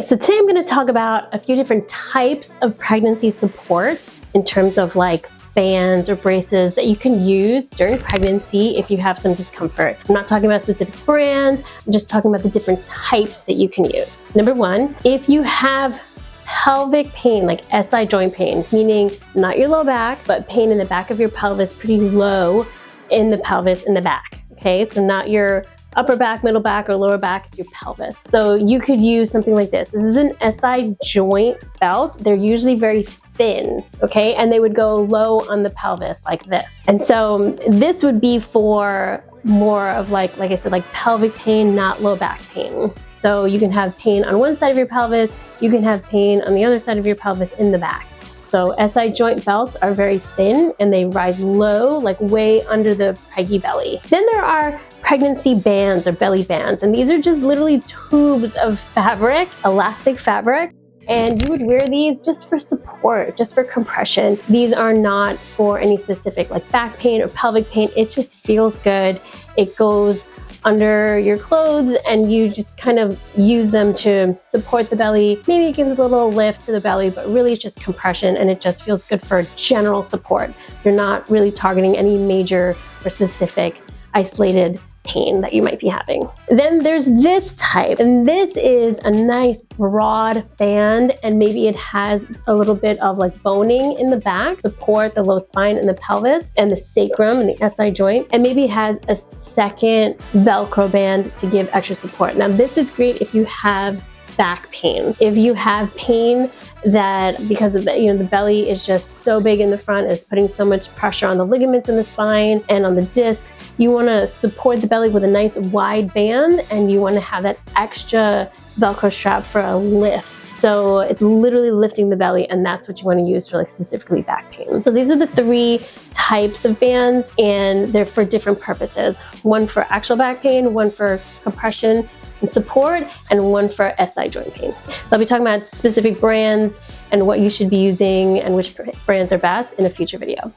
Okay, so today I'm going to talk about a few different types of pregnancy supports in terms of like bands or braces that you can use during pregnancy if you have some discomfort. I'm not talking about specific brands, I'm just talking about the different types that you can use. Number one, if you have pelvic pain, like SI joint pain, meaning not your low back, but pain in the back of your pelvis, pretty low in the pelvis in the back, okay? So not your upper back, middle back, or lower back, your pelvis. So you could use something like this. This is an SI joint belt. They're usually very thin, okay? And they would go low on the pelvis like this. And so this would be for more of like I said, like pelvic pain, not low back pain. So you can have pain on one side of your pelvis, you can have pain on the other side of your pelvis in the back. So SI joint belts are very thin and they ride low, like way under the preggy belly. Then there are pregnancy bands or belly bands, and these are just literally tubes of fabric, elastic fabric, and you would wear these just for support, just for compression. These are not for any specific like back pain or pelvic pain. It just feels good. It goes under your clothes and you just kind of use them to support the belly. Maybe it gives a little lift to the belly, but really it's just compression and it just feels good for general support. You're not really targeting any major or specific isolated pain that you might be having. Then there's this type, and this is a nice broad band, and maybe it has a little bit of like boning in the back, support the low spine and the pelvis and the sacrum and the SI joint, and maybe it has a second Velcro band to give extra support. Now this is great if you have back pain. If you have pain that because of the, the belly is just so big in the front, it's putting so much pressure on the ligaments in the spine and on the discs, you want to support the belly with a nice wide band, and you want to have that extra Velcro strap for a lift. So it's literally lifting the belly, and that's what you want to use for like specifically back pain. So these are the three types of bands, and they're for different purposes. One for actual back pain, one for compression and support, and one for SI joint pain. So I'll be talking about specific brands and what you should be using and which brands are best in a future video.